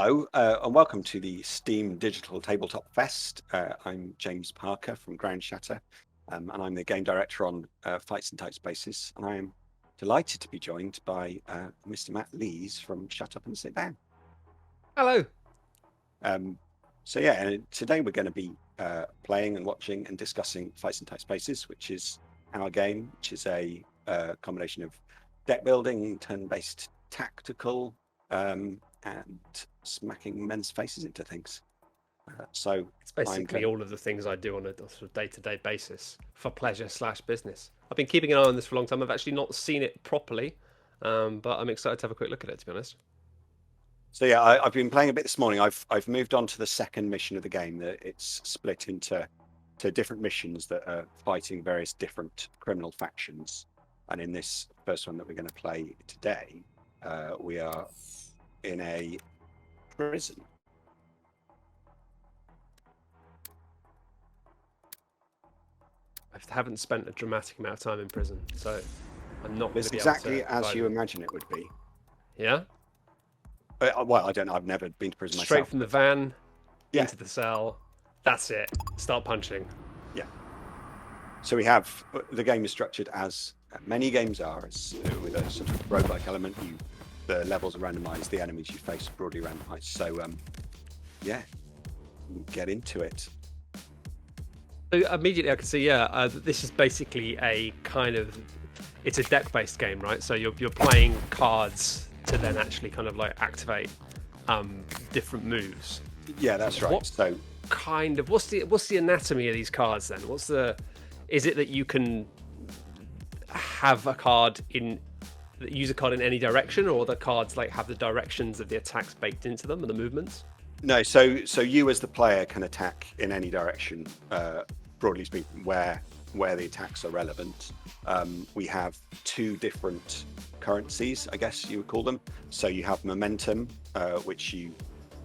Hello, and welcome to the Steam Digital Tabletop Fest. I'm James Parker from Ground Shatter, and I'm the game director on Fights and Type Spaces. And I am delighted to be joined by Mr. Matt Lees from Shut Up and Sit Down. Hello. Today we're going to be playing and watching and discussing Fights and Type Spaces, which is our game, which is a combination of deck building, turn-based tactical, and smacking men's faces into things. It's basically all of the things I do on a sort of day-to-day basis for pleasure/business. I've been keeping an eye on this for a long time. I've actually not seen it properly, but I'm excited to have a quick look at it, to be honest. I've been playing a bit this morning. I've moved on to the second mission of the game. That it's split into different missions that are fighting various different criminal factions. And in this first one that we're going to play today, we are in a prison. I haven't spent a dramatic amount of time in prison, so I'm not going It's to be exactly able to as you imagine it would be. Yeah? Well, I don't know. I've never been to prison Straight myself. from the van Yeah. into the cell. That's it. Start punching. Yeah. So we have the game is structured as many games are, with a sort of roguelike element. The levels are randomized, the enemies you face are broadly randomized. So get into it. So immediately I can see, this is basically a kind of, it's a deck-based game, right? So you're playing cards to then actually kind of like activate different moves. Yeah, that's right. What's the anatomy of these cards then? Is it that you can have a card use a card in any direction, or the cards like have the directions of the attacks baked into them and the movements? No, so you as the player can attack in any direction, broadly speaking, where the attacks are relevant. We have two different currencies, I guess you would call them. So you have momentum, which you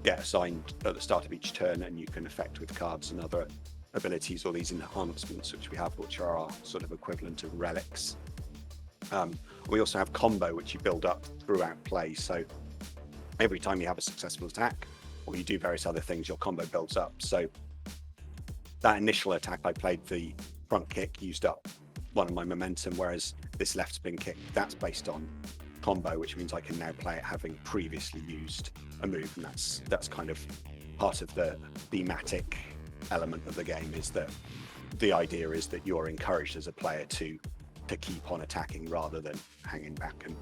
get assigned at the start of each turn, and you can affect with cards and other abilities, or these enhancements which we have, which are our sort of equivalent of relics. We also have combo, which you build up throughout play. So every time you have a successful attack, or you do various other things, your combo builds up. So that initial attack I played, the front kick, used up one of my momentum, whereas this left spin kick, that's based on combo, which means I can now play it having previously used a move. And that's kind of part of the thematic element of the game, is that the idea is that you're encouraged as a player to keep on attacking rather than hanging back and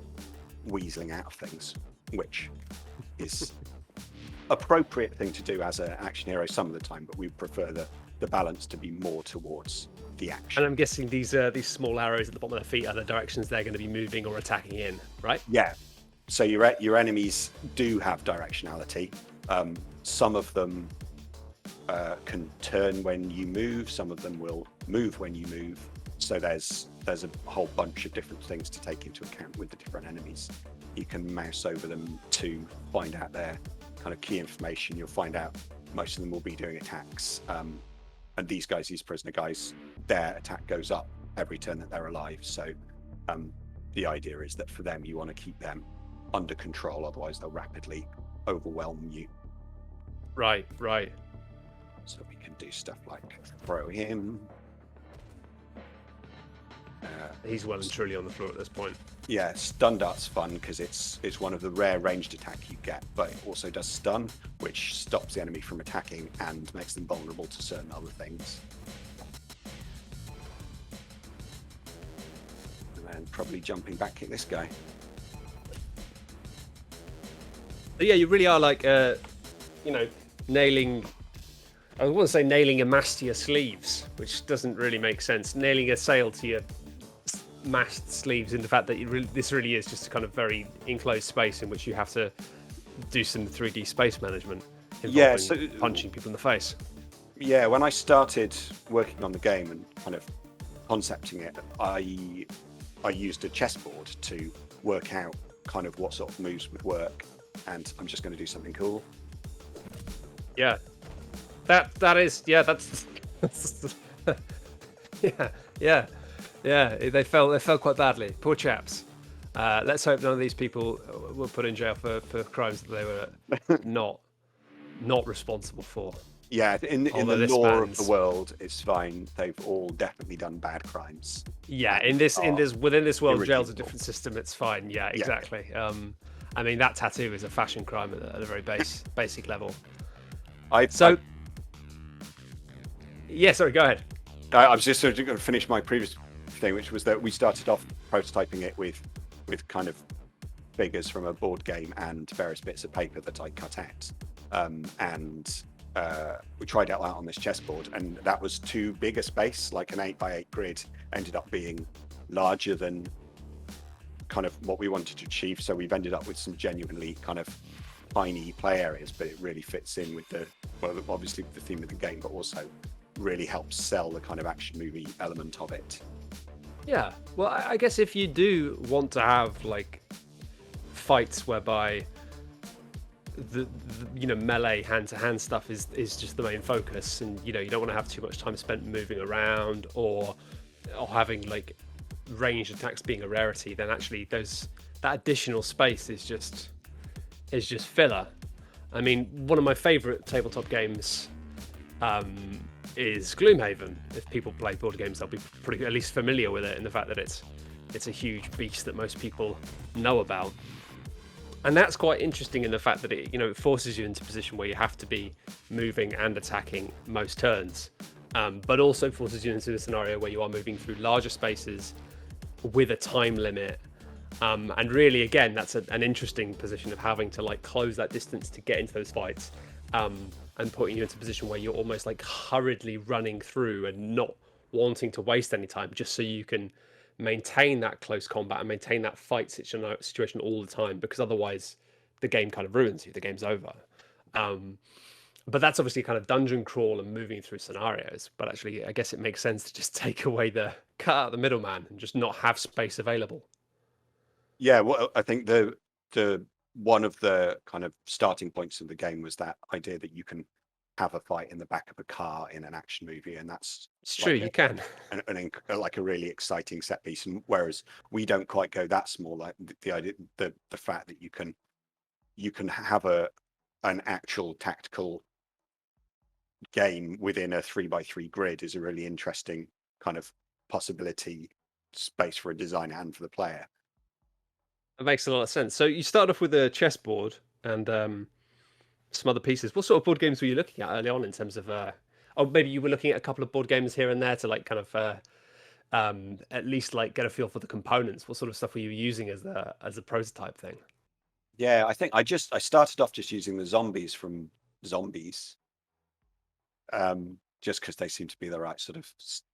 weaseling out of things, which is appropriate thing to do as an action hero some of the time, but we prefer the balance to be more towards the action. And I'm guessing these small arrows at the bottom of their feet are the directions they're going to be moving or attacking in, right? Yeah. So your enemies do have directionality. Some of them can turn when you move. Some of them will move when you move. So there's a whole bunch of different things to take into account with the different enemies. You can mouse over them to find out their kind of key information. You'll find out most of them will be doing attacks. And these prisoner guys, their attack goes up every turn that they're alive. So the idea is that for them, you want to keep them under control. Otherwise, they'll rapidly overwhelm you. Right. So we can do stuff like throw him. He's well and truly on the floor at this point. Yeah, stun dart's fun because it's one of the rare ranged attack you get, but it also does stun, which stops the enemy from attacking and makes them vulnerable to certain other things. And then probably jumping back kick this guy. But yeah, you really are like, nailing. I want to say nailing a mast to your sleeves, which doesn't really make sense. Nailing a sail to your mast sleeves, in the fact that this really is just a kind of very enclosed space in which you have to do some 3D space management involving punching people in the face. Yeah, when I started working on the game and kind of concepting it, I used a chessboard to work out kind of what sort of moves would work, and I'm just going to do something cool. Yeah. That's yeah. They fell quite badly. Poor chaps. Let's hope none of these people were put in jail for crimes that they were not not responsible for. Yeah, in the Although this lore of the man's- world, it's fine. They've all definitely done bad crimes. Yeah, and within this world, jail's a irredeemable. different system. It's fine. Yeah, Yeah. exactly. I mean, that tattoo is a fashion crime at a very basic level. So, yeah, sorry, go ahead. I was just sort of going to finish my previous thing, which was that we started off prototyping it with kind of figures from a board game and various bits of paper that I cut out, and we tried out that on this chessboard, and that was too big a space. Like an 8x8 grid ended up being larger than kind of what we wanted to achieve. So we've ended up with some genuinely kind of tiny play areas, but it really fits in with obviously with the theme of the game, but also really helps sell the kind of action movie element of it. Yeah, well, I guess if you do want to have like fights whereby the melee hand-to-hand stuff is just the main focus, and you don't want to have too much time spent moving around or having like ranged attacks being a rarity, then actually that additional space is just filler. I mean, one of my favorite tabletop games is Gloomhaven. If people play board games, they'll be pretty at least familiar with it, in the fact that it's a huge beast that most people know about. And that's quite interesting in the fact that it forces you into a position where you have to be moving and attacking most turns, but also forces you into a scenario where you are moving through larger spaces with a time limit. And really, again, that's an interesting position of having to like close that distance to get into those fights, and putting you into a position where you're almost like hurriedly running through and not wanting to waste any time, just so you can maintain that close combat and maintain that fight situation all the time, because otherwise the game kind of ruins you. The game's over. But that's obviously kind of dungeon crawl and moving through scenarios. But actually, I guess it makes sense to just cut out the middleman and just not have space available. Yeah, well, I think the one of the kind of starting points of the game was that idea that you can have a fight in the back of a car in an action movie, and that's It's true, you can. like a really exciting set piece. And whereas we don't quite go that small, like the idea, the fact that you can have an actual tactical game within a 3x3 grid is a really interesting kind of possibility space for a designer and for the player. It makes a lot of sense. So you start off with a chessboard and some other pieces. What sort of board games were you looking at early on in terms of? Maybe you were looking at a couple of board games here and there to like kind of at least like get a feel for the components. What sort of stuff were you using as a prototype thing? Yeah, I think I started off just using the zombies from Zombies, just because they seem to be the right sort of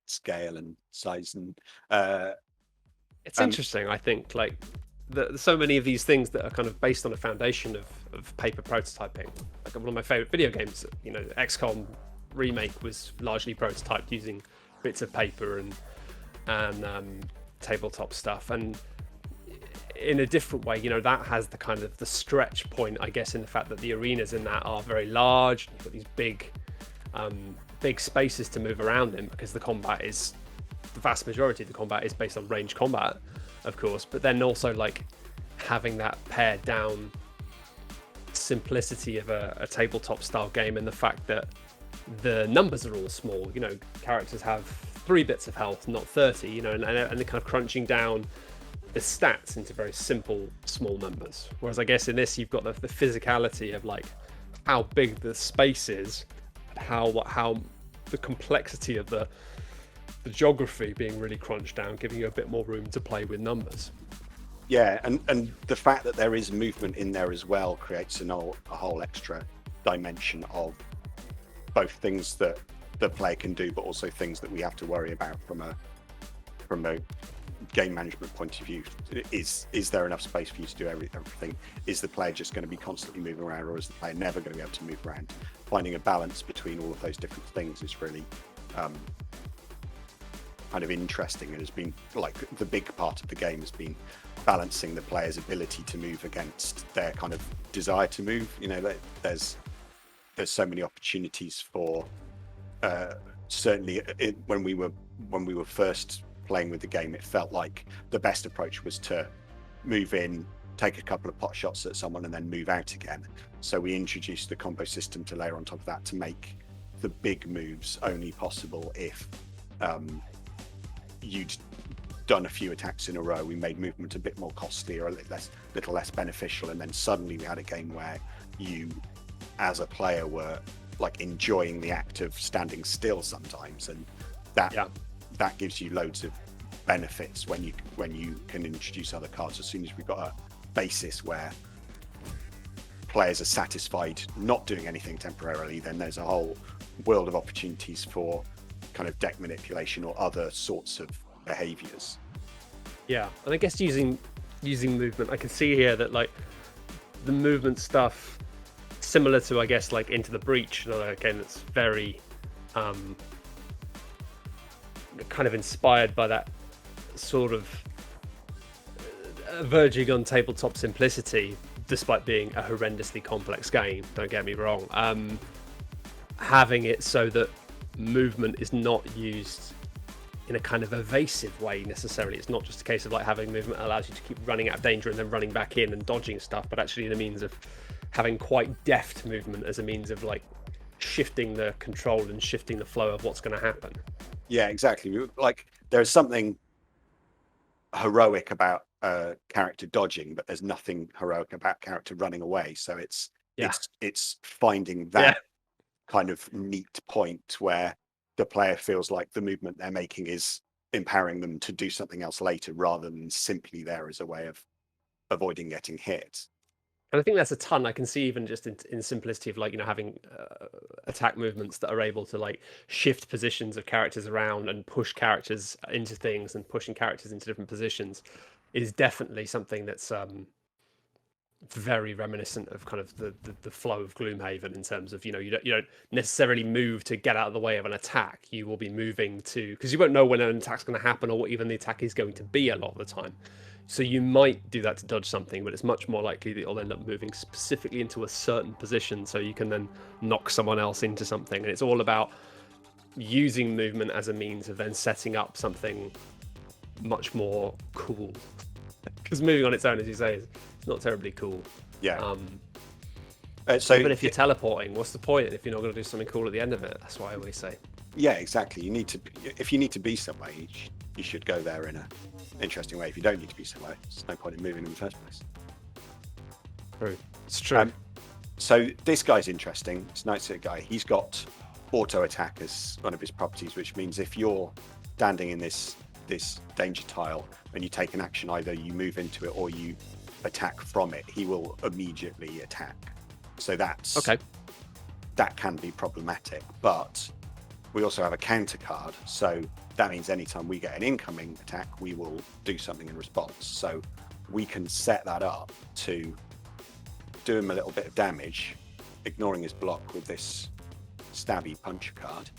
scale and size, and It's interesting, I think, like so many of these things that are kind of based on a foundation of paper prototyping. Like one of my favorite video games, XCOM remake was largely prototyped using bits of paper and tabletop stuff, and in a different way, that has the kind of the stretch point, I guess, in the fact that the arenas in that are very large. You've got these big spaces to move around in, because the vast majority of the combat is based on ranged combat, of course, but then also like having that pared down simplicity of a tabletop style game, and the fact that the numbers are all small. Characters have 3 bits of health, not 30, and they're kind of crunching down the stats into very simple small numbers. Whereas I guess in this you've got the physicality of like how big the space is, and how the complexity of the geography being really crunched down, giving you a bit more room to play with numbers. Yeah, and the fact that there is movement in there as well creates a whole extra dimension of both things that the player can do, but also things that we have to worry about from a game management point of view. Is there enough space for you to do everything? Is the player just going to be constantly moving around, or is the player never going to be able to move around? Finding a balance between all of those different things is really kind of interesting, and has been like the big part of the game has been balancing the player's ability to move against their kind of desire to move. There's so many opportunities for certainly when we were first playing with the game, it felt like the best approach was to move in, take a couple of pot shots at someone and then move out again. So we introduced the combo system to layer on top of that to make the big moves only possible if you'd done a few attacks in a row. We made movement a bit more costly or a little less beneficial, and then suddenly we had a game where you, as a player, were like enjoying the act of standing still sometimes, and that gives you loads of benefits when you can introduce other cards. As soon as we've got a basis where players are satisfied not doing anything temporarily, then there's a whole world of opportunities for kind of deck manipulation or other sorts of behaviors. Yeah, and I guess using movement, I can see here that like the movement stuff, similar to I guess like Into the Breach, another game that's very kind of inspired by that sort of verging on tabletop simplicity, despite being a horrendously complex game, don't get me wrong. Having it so that movement is not used in a kind of evasive way necessarily. It's not just a case of like having movement that allows you to keep running out of danger and then running back in and dodging stuff, but actually the means of having quite deft movement as a means of like shifting the control and shifting the flow of what's going to happen. Yeah, exactly. Like there's something heroic about character dodging, but there's nothing heroic about character running away. So it's finding that kind of neat point where the player feels like the movement they're making is empowering them to do something else later, rather than simply there as a way of avoiding getting hit. And I think that's a ton. I can see even just in simplicity of like, you know, having attack movements that are able to like shift positions of characters around and push characters into things and pushing characters into different positions is definitely something that's very reminiscent of kind of the flow of Gloomhaven, in terms of, you know, you don't necessarily move to get out of the way of an attack. You will be moving to, because you won't know when an attack's going to happen or what even the attack is going to be a lot of the time. So you might do that to dodge something, but it's much more likely that you'll end up moving specifically into a certain position so you can then knock someone else into something. And it's all about using movement as a means of then setting up something much more cool. Because moving on its own, as you say, is not terribly cool. Yeah. So even if you're teleporting, what's the point if you're not going to do something cool at the end of it? That's what I always say. Yeah, exactly. If you need to be somewhere, you should go there in an interesting way. If you don't need to be somewhere, there's no point in moving in the first place. True. It's true. So this guy's interesting. It's a nice guy. He's got auto attack as one of his properties, which means if you're standing in this danger tile and you take an action, either you move into it or you attack from it, he will immediately attack. So that's okay. That can be problematic, but we also have a counter card, so that means anytime we get an incoming attack, we will do something in response. So we can set that up to do him a little bit of damage, ignoring his block with this stabby punch card.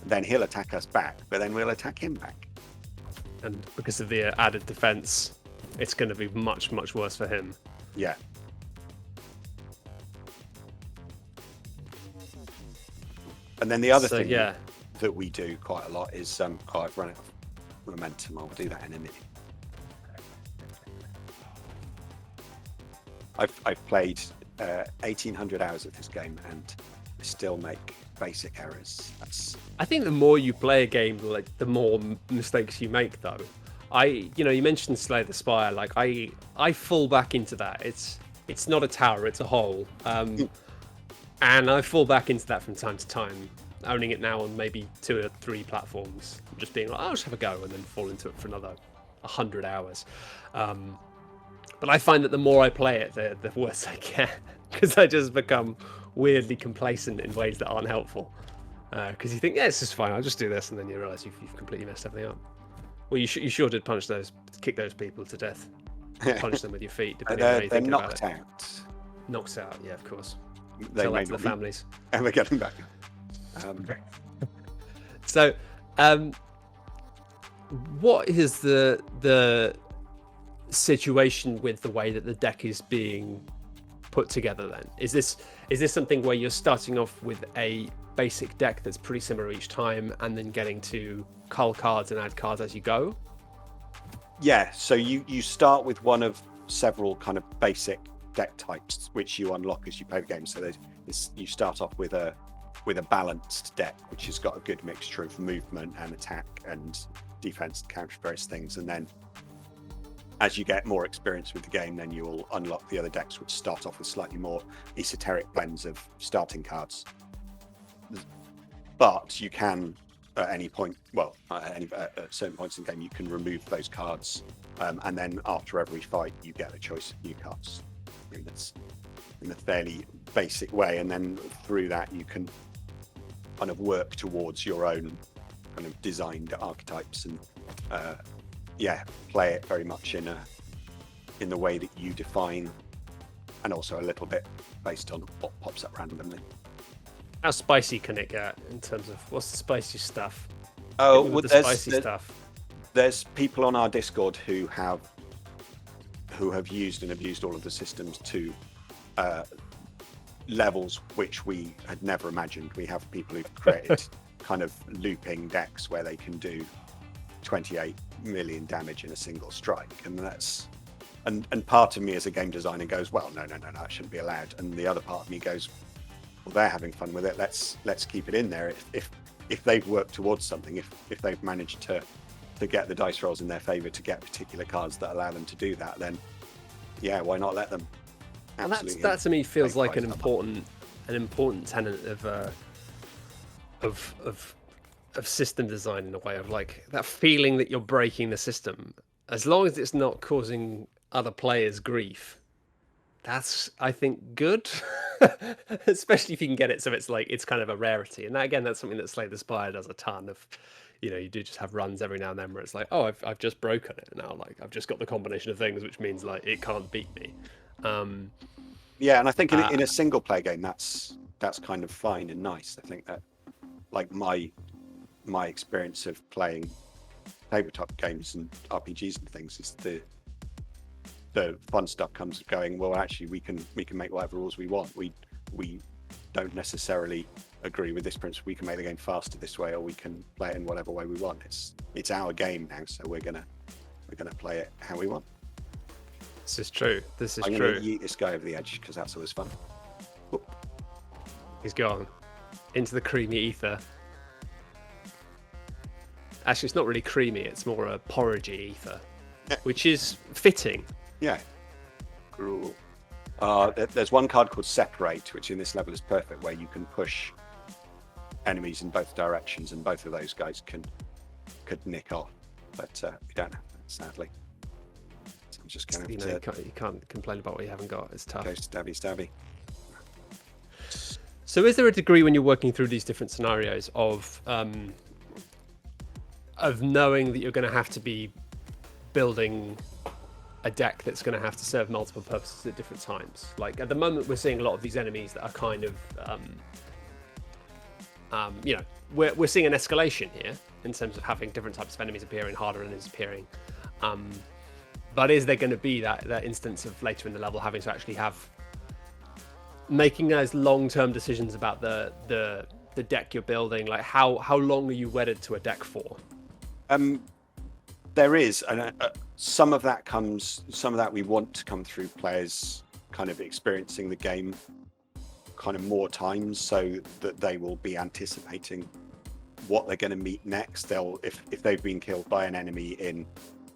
Then he'll attack us back, but then we'll attack him back. And because of the added defense, it's going to be much, much worse for him. Yeah. And then the other thing that we do quite a lot is, I've run out of momentum. I'll do that in a minute. I've played 1,800 hours of this game and I still make basic errors. I think the more you play a game, like the more mistakes you make, though. You mentioned Slay the Spire. Like I fall back into that. It's not a tower, it's a hole. And I fall back into that from time to time, owning it now on maybe 2 or 3 platforms, just being like, I'll just have a go, and then fall into it for another 100 hours. But I find that the more I play it, the worse I get, because I just become weirdly complacent in ways that aren't helpful. Because you think, yeah, it's just fine, I'll just do this, and then you realise you've completely messed everything up. Well, you sure did kick those people to death, punch them with your feet, depending on how you think about it. They're knocked out. Knocked out, yeah, of course. They Tell may that to the families. Ever getting back. So, what is the situation with the way that the deck is being put together then? Is this something where you're starting off with a basic deck that's pretty similar each time and then getting to cull cards and add cards as you go? Yeah, so you start with one of several kind of basic deck types which you unlock as you play the game. So you start off with a balanced deck which has got a good mixture of movement and attack and defense, counter various things, and then as you get more experience with the game, then you will unlock the other decks which start off with slightly more esoteric blends of starting cards. But you can at any point, well, at certain points in the game, you can remove those cards, and then after every fight you get a choice of new cards. I mean, that's in a fairly basic way, and then through that you can kind of work towards your own kind of designed archetypes and play it very much in the way that you define, and also a little bit based on what pops up randomly. How spicy can it get in terms of what's the spicy stuff? Oh, well, spicy stuff. There's people on our Discord who have used and abused all of the systems to levels which we had never imagined. We have people who've created kind of looping decks where they can do 28 million damage in a single strike, and that's and part of me as a game designer goes, well, no, that shouldn't be allowed, and the other part of me goes, well, they're having fun with it, let's keep it in there. If they've worked towards something, if they've managed to get the dice rolls in their favor to get particular cards that allow them to do that, then yeah, why not let them? And that to me feels like an important tenet of system design, in a way, of like that feeling that you're breaking the system, as long as it's not causing other players grief. That's, I think, good. Especially if you can get it so it's like it's kind of a rarity. And that, again, that's something that Slay the Spire does a ton of. You know, you do just have runs every now and then where it's like, oh, I've just broken it now. Like, I've just got the combination of things, which means like it can't beat me. Yeah, and I think in a single player game, that's kind of fine and nice. I think that, like, my experience of playing tabletop games and RPGs and things is the fun stuff comes going, well, actually we can make whatever rules we want. We don't necessarily agree with this principle. We can make the game faster this way, or we can play it in whatever way we want. It's our game now, so we're gonna play it how we want. This is true. I'm gonna yeet this guy over the edge because that's always fun. Whoop. He's gone into the creamy ether. Actually, it's not really creamy, it's more a porridgey ether, which is fitting. Yeah. Cool. There's one card called Separate, which in this level is perfect, where you can push enemies in both directions, and both of those guys could nick off. But we don't have that, sadly. So I'm just going to you can't complain about what you haven't got. It's tough. Go stabby. So is there a degree when you're working through these different scenarios of knowing that you're going to have to be building a deck that's going to have to serve multiple purposes at different times? Like, at the moment, we're seeing a lot of these enemies that are kind of, we're seeing an escalation here in terms of having different types of enemies appearing, harder enemies appearing. But is there going to be that instance of later in the level having to actually making those long-term decisions about the deck you're building? Like, how long are you wedded to a deck for? There is, and some of that we want to come through players kind of experiencing the game kind of more times, so that they will be anticipating what they're going to meet next. If they've been killed by an enemy in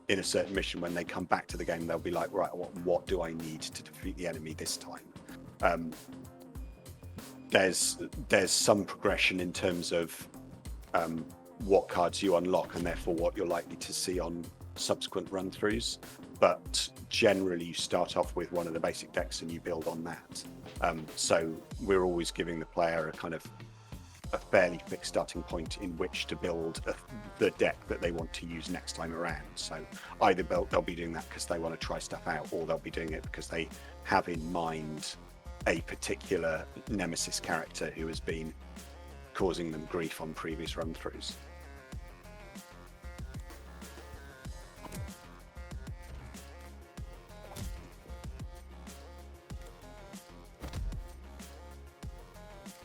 a certain mission, when they come back to the game, they'll be like, right, what do I need to defeat the enemy this time? There's some progression in terms of what cards you unlock, and therefore what you're likely to see on subsequent run-throughs. But generally, you start off with one of the basic decks and you build on that. So we're always giving the player a fairly fixed starting point in which to build the deck that they want to use next time around. So either they'll be doing that because they want to try stuff out, or they'll be doing it because they have in mind a particular nemesis character who has been causing them grief on previous run-throughs.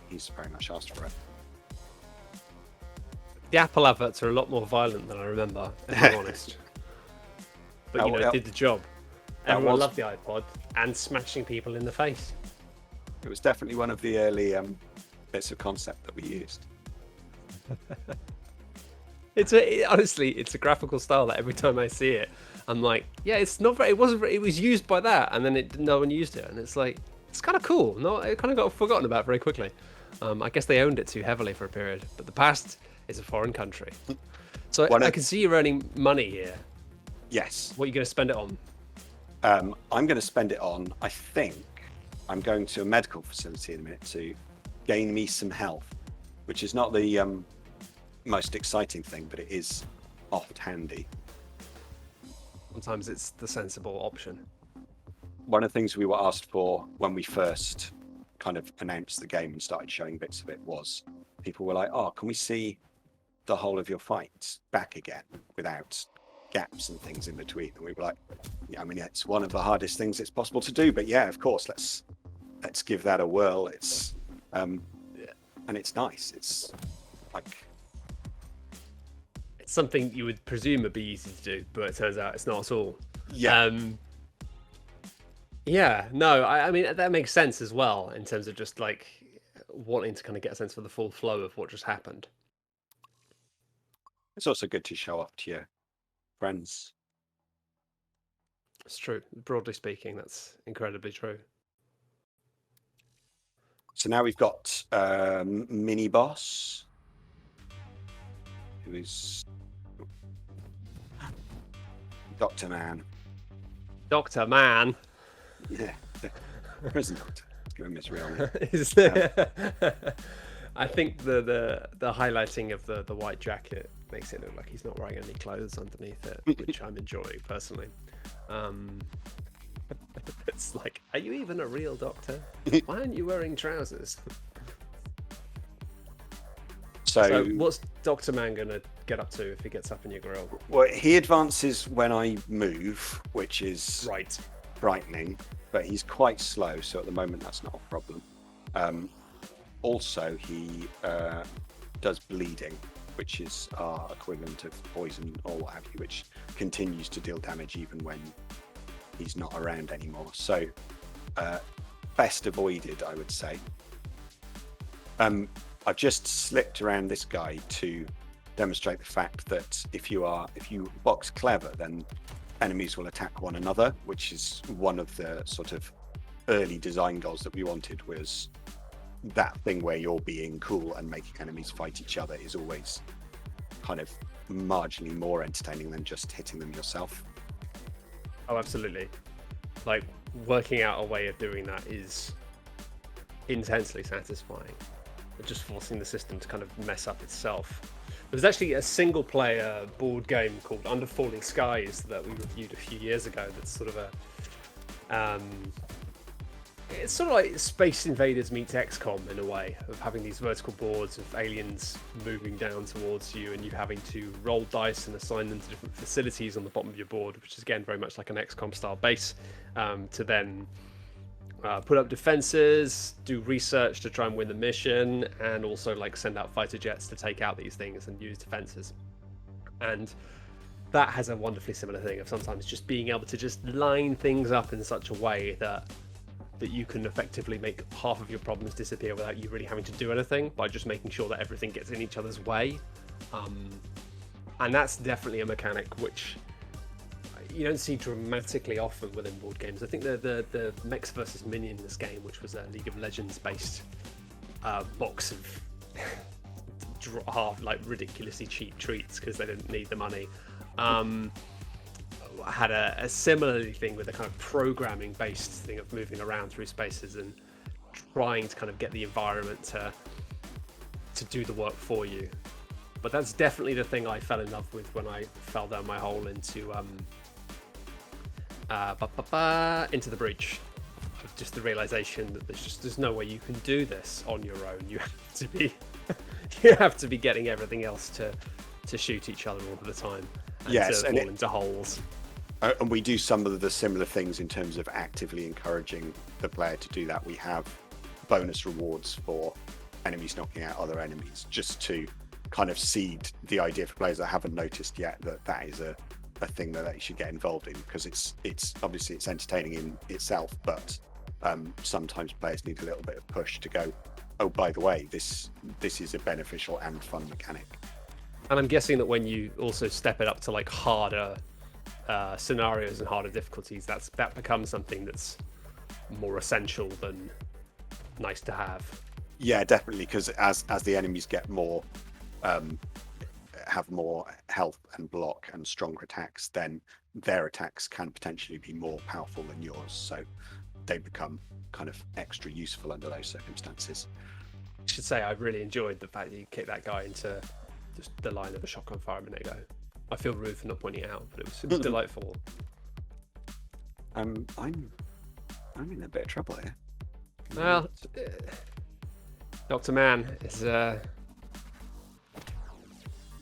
He's very much asked for it. The Apple adverts are a lot more violent than I remember, if I'm honest. But it did the job. Everyone loved the iPod and smashing people in the face. It was definitely one of the early bits of concept that we used. Honestly, it's a graphical style that every time I see it, I'm like, yeah, it's not very. It wasn't. It was used by that, and then no one used it, and it's like it's kind of cool. No, it kind of got forgotten about very quickly. I guess they owned it too heavily for a period, but the past is a foreign country. So I can see you're earning money here. Yes. What are you going to spend it on? I'm going to spend it on, I think, I'm going to a medical facility in a minute to gain me some health, which is not the most exciting thing, but it is oft handy. Sometimes it's the sensible option. One of the things we were asked for when we first kind of announced the game and started showing bits of it was people were like, oh, can we see the whole of your fights back again without gaps and things in between? And we were like, yeah, I mean, it's one of the hardest things it's possible to do, but yeah, of course, let's give that a whirl. It's and it's nice. It's like, it's something you would presume would be easy to do, but it turns out it's not at all. yeah. Yeah, no, I mean, that makes sense as well in terms of just like wanting to kind of get a sense for the full flow of what just happened. It's also good to show off to your friends. It's true. Broadly speaking, that's incredibly true. So now we've got mini boss, who is Dr. Man. Dr. Man. Yeah, prison doctor. Let's give him his real name. Is there... I think the highlighting of the white jacket makes it look like he's not wearing any clothes underneath it, which I'm enjoying personally. It's like, are you even a real doctor? Why aren't you wearing trousers? So what's Dr. Man gonna get up to if he gets up in your grill? Well, he advances when I move, which is Right. frightening, but he's quite slow, so at the moment that's not a problem. Also, he does bleeding, which is our equivalent of poison or what have you, which continues to deal damage even when he's not around anymore. So best avoided, I would say. I've just slipped around this guy to demonstrate the fact that if you box clever, then enemies will attack one another, which is one of the sort of early design goals that we wanted, was that thing where you're being cool and making enemies fight each other is always kind of marginally more entertaining than just hitting them yourself. Oh, absolutely. Like, working out a way of doing that is intensely satisfying. Just forcing the system to kind of mess up itself. There's actually a single player board game called Under Falling Skies that we reviewed a few years ago that's sort of a it's sort of like Space Invaders meets XCOM in a way, of having these vertical boards of aliens moving down towards you and you having to roll dice and assign them to different facilities on the bottom of your board, which is again very much like an XCOM style base, to then put up defenses, do research to try and win the mission, and also like send out fighter jets to take out these things and use defenses. And that has a wonderfully similar thing of sometimes just being able to just line things up in such a way that you can effectively make half of your problems disappear without you really having to do anything, by just making sure that everything gets in each other's way. And that's definitely a mechanic which you don't see dramatically often within board games. I think the Mechs vs. Minions game, which was a League of Legends based box of like ridiculously cheap treats because they didn't need the money, had a similarly thing with a kind of programming based thing of moving around through spaces and trying to kind of get the environment to do the work for you. But that's definitely the thing I fell in love with when I fell down my hole into Into the Breach. Just the realization that there's no way you can do this on your own. You have to be getting everything else to shoot each other all the time and yes, to fall into holes. And we do some of the similar things in terms of actively encouraging the player to do that. We have bonus rewards for enemies knocking out other enemies, just to kind of seed the idea for players that haven't noticed yet that is a a thing that they should get involved in, because it's obviously it's entertaining in itself, but sometimes players need a little bit of push to go, oh, by the way, this is a beneficial and fun mechanic. And I'm guessing that when you also step it up to like harder scenarios and harder difficulties, that becomes something that's more essential than nice to have. Yeah, definitely, because as the enemies get more have more health and block and stronger attacks, then their attacks can potentially be more powerful than yours, so they become kind of extra useful under those circumstances. I should say I really enjoyed the fact that you kicked that guy into just the line of a shotgun fire a minute ago. I feel rude for not pointing it out, but it was delightful. I'm in a bit of trouble here. Well, Dr. Man is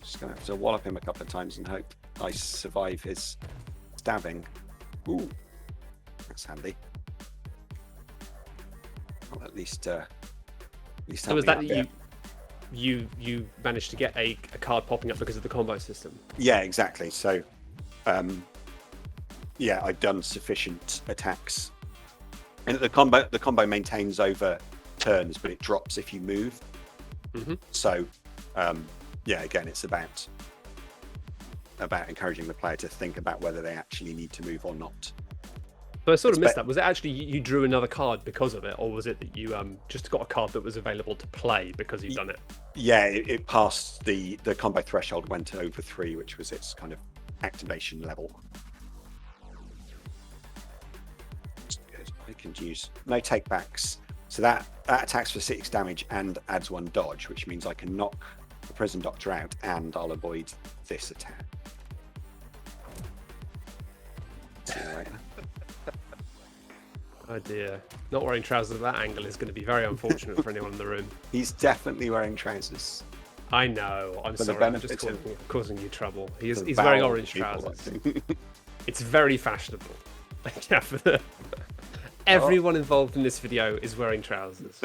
Just gonna have to wallop him a couple of times and hope I survive his stabbing. Ooh, that's handy. Well, at least so was that you managed to get a card popping up because of the combo system? Yeah, exactly. So, yeah, I've done sufficient attacks, and the combo maintains over turns, but it drops if you move. Mm-hmm. So, yeah, again, it's about encouraging the player to think about whether they actually need to move or not. So I sort of missed that. Was it actually you drew another card because of it, or was it that you just got a card that was available to play because you've done it? Yeah, it passed the combo threshold, went over 3, which was its kind of activation level. Good. I can use no takebacks, so that attacks for 6 damage and adds 1 dodge, which means I can knock the prison doctor out and I'll avoid this attack. See you later. Oh dear. Not wearing trousers at that angle is going to be very unfortunate for anyone in the room. He's definitely wearing trousers. I know. I'm For the sorry. I'm just benefit causing you trouble. He's For wearing bowel orange people, I trousers. think. It's very fashionable. Yeah, everyone involved in this video is wearing trousers.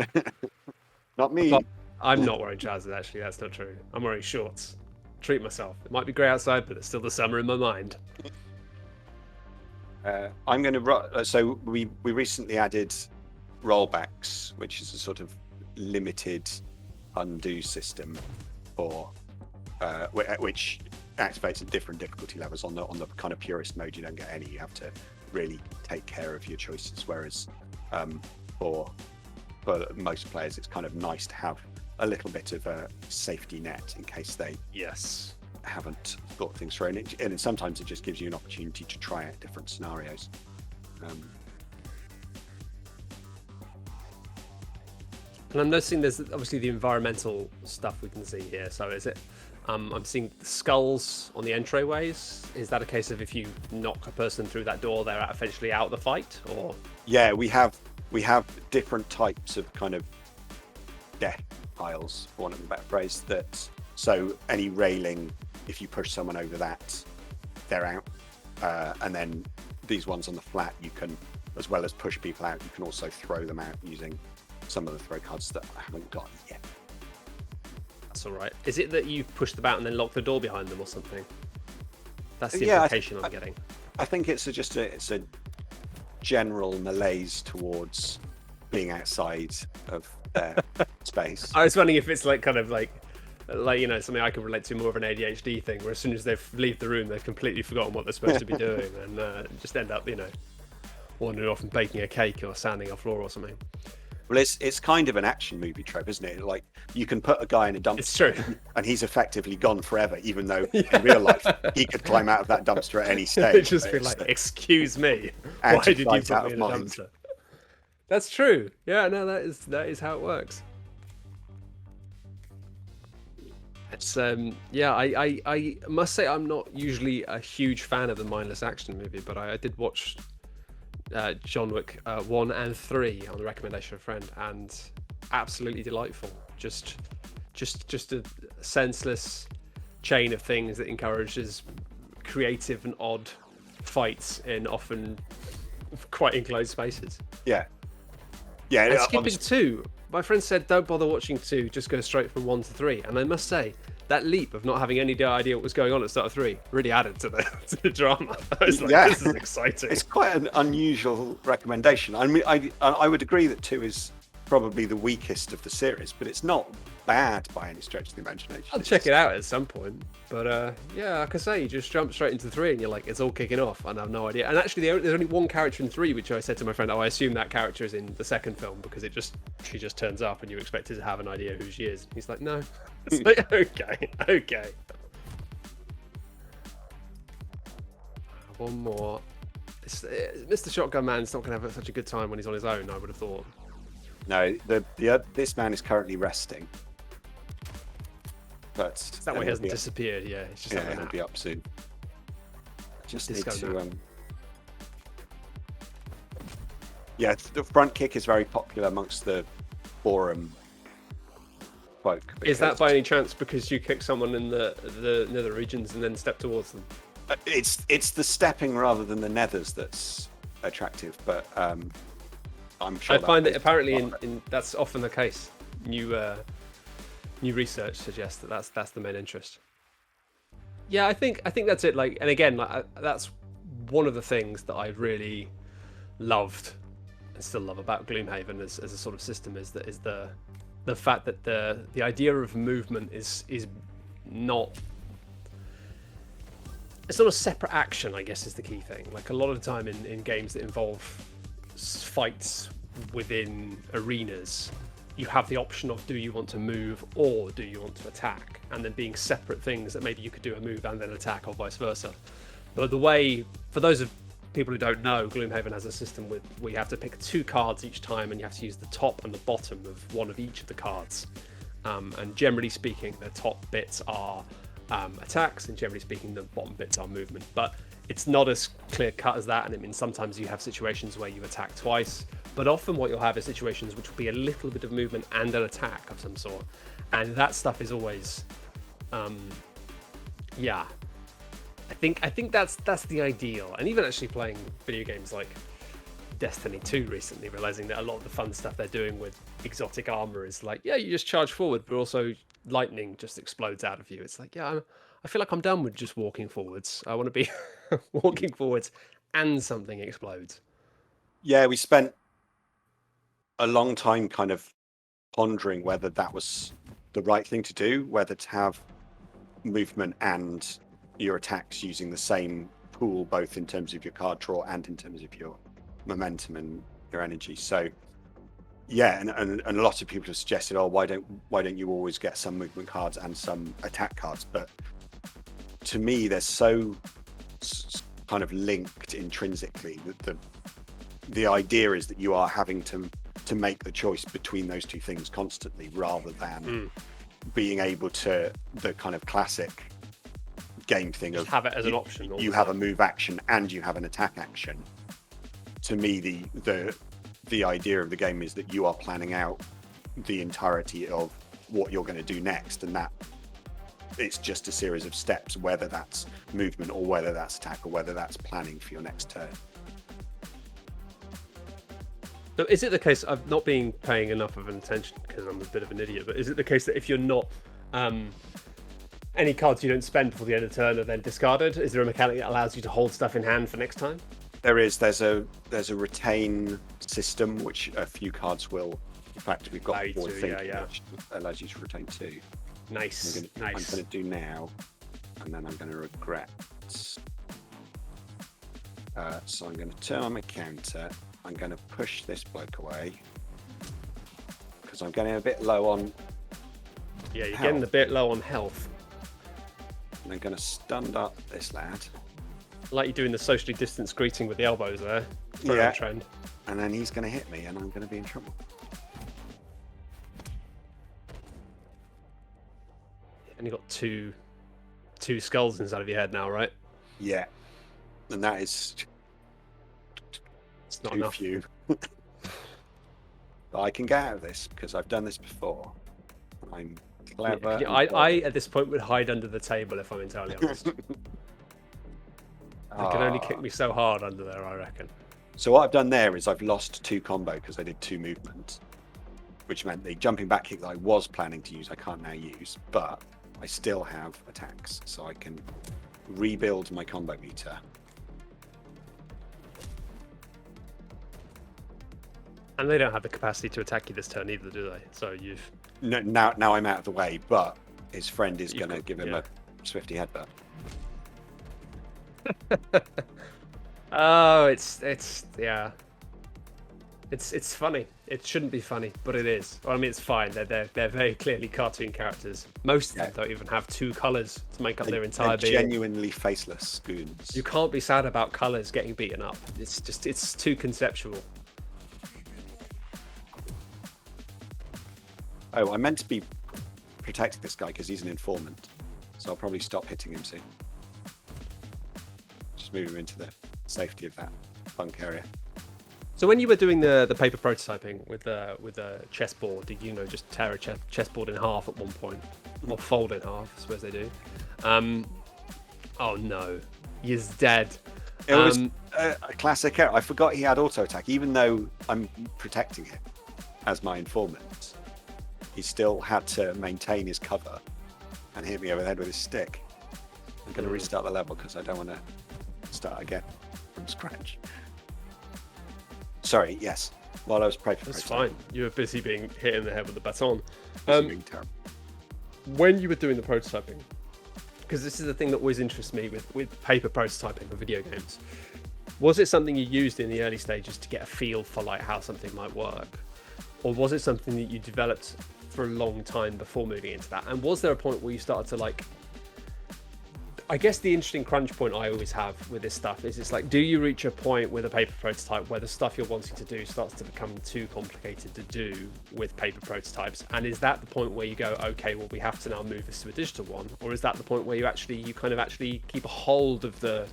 Not me. But I'm not wearing trousers, actually. That's not true. I'm wearing shorts. Treat myself. It might be grey outside, but it's still the summer in my mind. I'm going to so we recently added rollbacks, which is a sort of limited undo system for which activates at different difficulty levels. On the kind of purist mode, you don't get any. You have to really take care of your choices. Whereas for most players, it's kind of nice to have a little bit of a safety net in case they haven't thought things through, and sometimes it just gives you an opportunity to try out different scenarios. And I'm noticing there's obviously the environmental stuff we can see here. So is it? I'm seeing skulls on the entryways. Is that a case of if you knock a person through that door, they're eventually out of the fight? Or Yeah, we have different types of kind of death piles, for want of a better phrase. So any railing, if you push someone over that, they're out. And then these ones on the flat, you can, as well as push people out, you can also throw them out using some of the throw cards that I haven't got yet. that's all right. Is it that you push them out and then lock the door behind them or something? That's the Yeah, implication I'm getting. I think it's a general malaise towards being outside of their space. I was wondering if it's like kind of like something I could relate to, more of an ADHD thing, where as soon as they leave the room, they've completely forgotten what they're supposed to be doing and just end up, wandering off and baking a cake or sanding a floor or something. Well, it's kind of an action movie trope, isn't it? Like, you can put a guy in a dumpster, It's true. and he's effectively gone forever, even though in real life he could climb out of that dumpster at any stage. It'd just be like, excuse me, why did you put out me of in a mind. dumpster? That's true. Yeah, no, that is how it works. It's I must say I'm not usually a huge fan of the mindless action movie, but I did watch John Wick 1 and 3 on the recommendation of a friend, and absolutely delightful. Just a senseless chain of things that encourages creative and odd fights in often quite enclosed spaces. Yeah. And skipping 2, my friend said don't bother watching 2, just go straight from 1 to 3, and I must say that leap of not having any idea what was going on at start of 3 really added to the drama. I was like, Yeah. this is exciting. It's quite an unusual recommendation. I mean, I would agree that 2 is probably the weakest of the series, but it's not bad by any stretch of the imagination. I'll check it out at some point. But yeah, like I say, you just jump straight into 3 and you're like, it's all kicking off, and I have no idea. And actually, there's only one character in 3, which I said to my friend, I assume that character is in the second film because she just turns up and you expected to have an idea who she is. He's like, no. It's like, okay. One more. Mr. Shotgun Man's not going to have such a good time when he's on his own, I would have thought. No, this man is currently resting. But that way he hasn't disappeared. Yeah, it's just he'll be up soon. Just need to. Yeah, the front kick is very popular amongst the forum folk. Is that by any chance because you kick someone in the nether regions and then step towards them? It's the stepping rather than the nethers that's attractive, but I'm sure I find that apparently in that's often the case. New research suggests that that's the main interest. Yeah, I think that's it. Like, and again, that's one of the things that I really loved and still love about Gloomhaven as a sort of system is the fact that the idea of movement is not. It's not a separate action, I guess, is the key thing. Like a lot of the time in games that involve fights within arenas, you have the option of do you want to move or do you want to attack, and then being separate things that maybe you could do a move and then attack or vice versa. But the way, for those of people who don't know, Gloomhaven has a system where you have to pick 2 cards each time and you have to use the top and the bottom of one of each of the cards. And generally speaking, the top bits are attacks, and generally speaking, the bottom bits are movement. But it's not as clear cut as that, and it means sometimes you have situations where you attack twice, but often what you'll have is situations which will be a little bit of movement and an attack of some sort, and that stuff is always, yeah. I think that's the ideal. And even actually playing video games like Destiny 2 recently, realizing that a lot of the fun stuff they're doing with exotic armor is like, yeah, you just charge forward, but also lightning just explodes out of you. It's like, yeah, I feel like I'm done with just walking forwards. I want to be walking forwards and something explodes. Yeah, we spent a long time kind of pondering whether that was the right thing to do, whether to have movement and your attacks using the same pool, both in terms of your card draw and in terms of your momentum and your energy. So yeah, and a lot of people have suggested, why don't you always get some movement cards and some attack cards? But to me, they're so kind of linked intrinsically that the idea is that you are having to make the choice between those two things constantly, rather than being able to, the kind of classic game thing just of have it as an option. You have a move action and you have an attack action. To me, the idea of the game is that you are planning out the entirety of what you're going to do next, and that it's just a series of steps, whether that's movement or whether that's attack or whether that's planning for your next turn. So is it the case, I've not been paying enough of an attention because I'm a bit of an idiot, but is it the case that if you're not, any cards you don't spend before the end of the turn are then discarded? Is there a mechanic that allows you to hold stuff in hand for next time? There's a retain system, which a few cards will. In fact, we've got one thing which allows you to retain 2. Nice. I'm going to do now, and then I'm going to regret. So I'm going to turn on my counter. I'm going to push this bloke away because I'm getting a bit low on. Yeah, you're getting a bit low on health. And I'm going to stun up this lad. Like you're doing the socially distanced greeting with the elbows there. Yeah. Trend. And then he's going to hit me, and I'm going to be in trouble. And you've got two skulls inside of your head now, right? Yeah. And that is it's not too enough. Few. But I can get out of this because I've done this before. I'm clever. Yeah, I at this point would hide under the table if I'm entirely honest. They can only kick me so hard under there, I reckon. So what I've done there is I've lost 2 combo because I did 2 movements, which meant the jumping back kick that I was planning to use I can't now use, but I still have attacks, so I can rebuild my combo meter. And they don't have the capacity to attack you this turn either, do they? So you've... No, now I'm out of the way, but his friend is going to give him yeah. a swifty headbutt. Oh, it's yeah. It's funny. It shouldn't be funny, but it is. Well, I mean, it's fine. They're very clearly cartoon characters. Most of them don't even have two colors to make up their entire being. Genuinely faceless goons. You can't be sad about colors getting beaten up. It's too conceptual. Oh, I meant to be protecting this guy because he's an informant, so I'll probably stop hitting him soon. Just move him into the safety of that bunk area. So when you were doing the paper prototyping with a chessboard, did you just tear a chessboard in half at one point, or fold in half? I suppose they do. Oh no, he's dead. It was a classic error. I forgot he had auto attack, even though I'm protecting him as my informant. He still had to maintain his cover and hit me over the head with his stick. I'm going to restart the level because I don't want to start again from scratch. Sorry, yes. While I was praying for That's fine. You were busy being hit in the head with the baton. Being terrible. When you were doing the prototyping, because this is the thing that always interests me with paper prototyping for video games, was it something you used in the early stages to get a feel for like how something might work? Or was it something that you developed for a long time before moving into that? And was there a point where you started to like... I guess the interesting crunch point I always have with this stuff is it's like, do you reach a point with a paper prototype where the stuff you're wanting to do starts to become too complicated to do with paper prototypes? And is that the point where you go, okay, well, we have to now move this to a digital one? Or is that the point where you kind of actually keep a hold of the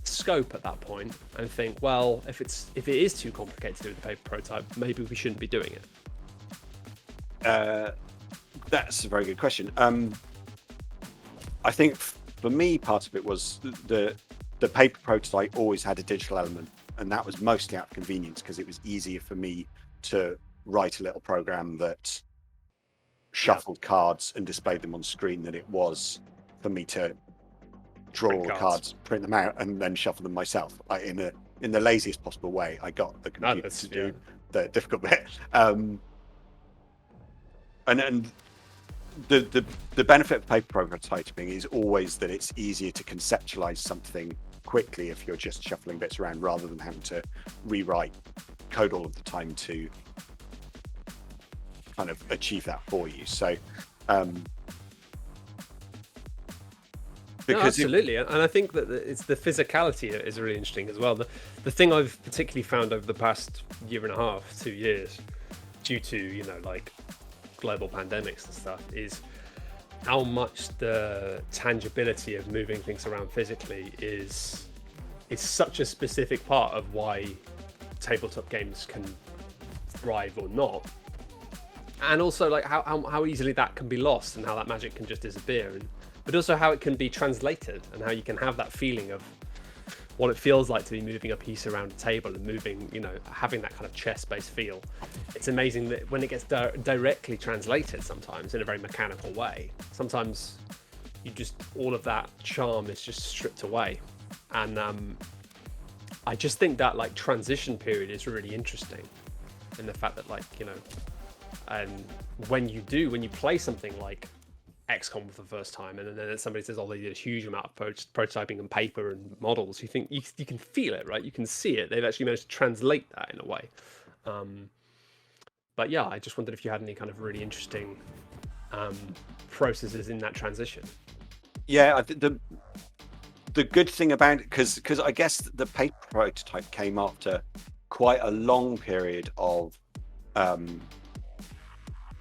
scope at that point and think, well, if it is too complicated to do with the paper prototype, maybe we shouldn't be doing it? That's a very good question. I think for me, part of it was the paper prototype always had a digital element, and that was mostly out of convenience because it was easier for me to write a little program that shuffled cards and displayed them on screen than it was for me to draw all the cards, print them out, and then shuffle them myself in the laziest possible way. I got the computer to do the difficult bit. And the benefit of paper prototyping is always that it's easier to conceptualize something quickly if you're just shuffling bits around rather than having to rewrite code all of the time to kind of achieve that for you. So no, absolutely. And I think that it's the physicality is really interesting as well. The thing I've particularly found over the past year and a half, 2 years, due to like global pandemics and stuff, is how much the tangibility of moving things around physically is such a specific part of why tabletop games can thrive or not, and also like how easily that can be lost and how that magic can just disappear, but also how it can be translated and how you can have that feeling of what it feels like to be moving a piece around a table and moving, having that kind of chess-based feel. It's amazing that when it gets directly translated sometimes in a very mechanical way, sometimes all of that charm is just stripped away. And I just think that like transition period is really interesting in the fact that and when you play something like XCOM for the first time, and then somebody says, "Oh, they did a huge amount of prototyping and paper and models." You think you can feel it, right? You can see it. They've actually managed to translate that in a way. But yeah, I just wondered if you had any kind of really interesting processes in that transition. Yeah, the good thing about it, because I guess the paper prototype came after quite a long period of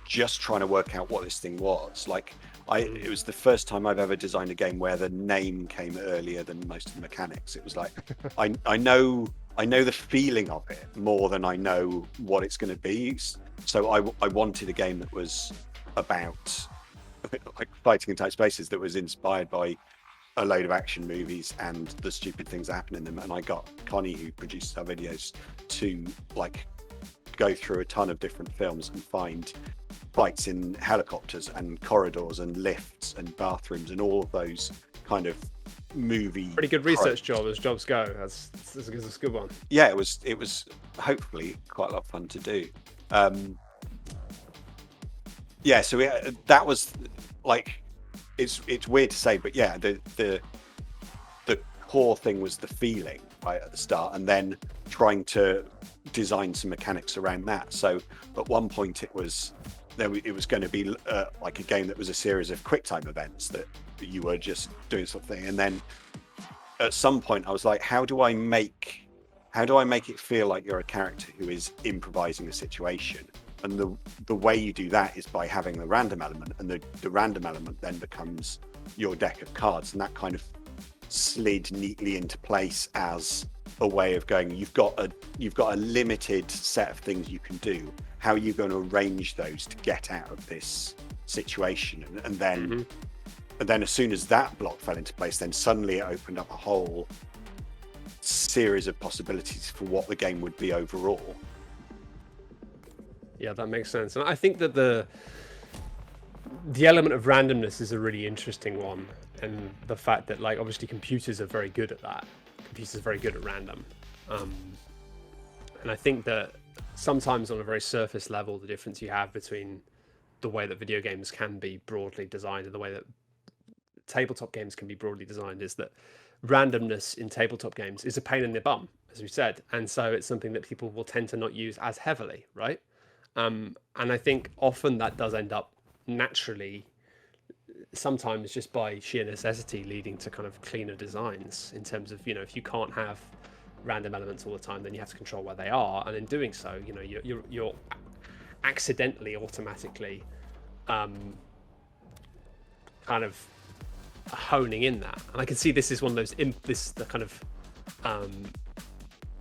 just trying to work out what this thing was. Like, it was the first time I've ever designed a game where the name came earlier than most of the mechanics. It was like, I know the feeling of it more than I know what it's going to be. So I wanted a game that was about like fighting in tight spaces, that was inspired by a load of action movies and the stupid things that happen in them. And I got Connie, who produces our videos, to like go through a ton of different films and find fights in helicopters and corridors and lifts and bathrooms and all of those kind of movie. Pretty good research job as jobs go. That's a good one. Yeah, it was hopefully quite a lot of fun to do. Yeah, so that was like, it's weird to say, but yeah, the core thing was the feeling right at the start, and then trying to design some mechanics around that. So at one point it was going to be like a game that was a series of QuickTime events that you were just doing something, and then at some point I was like, how do I make it feel like you're a character who is improvising a situation? And the way you do that is by having the random element, and the random element then becomes your deck of cards, and that kind of slid neatly into place as a way of going, you've got a limited set of things you can do. How are you going to arrange those to get out of this situation? And then as soon as that block fell into place, then suddenly it opened up a whole series of possibilities for what the game would be overall. Yeah, that makes sense. And I think that the element of randomness is a really interesting one, and the fact that, like, obviously computers are very good at that. Computers are very good at random. And I think that sometimes on a very surface level, the difference you have between the way that video games can be broadly designed and the way that tabletop games can be broadly designed is that randomness in tabletop games is a pain in the bum, as we said. And so it's something that people will tend to not use as heavily, right? And I think often that does end up naturally, sometimes just by sheer necessity, leading to kind of cleaner designs in terms of, if you can't have random elements all the time, then you have to control where they are. And in doing so, you're accidentally, automatically kind of honing in that. And I can see this is one of those the kind of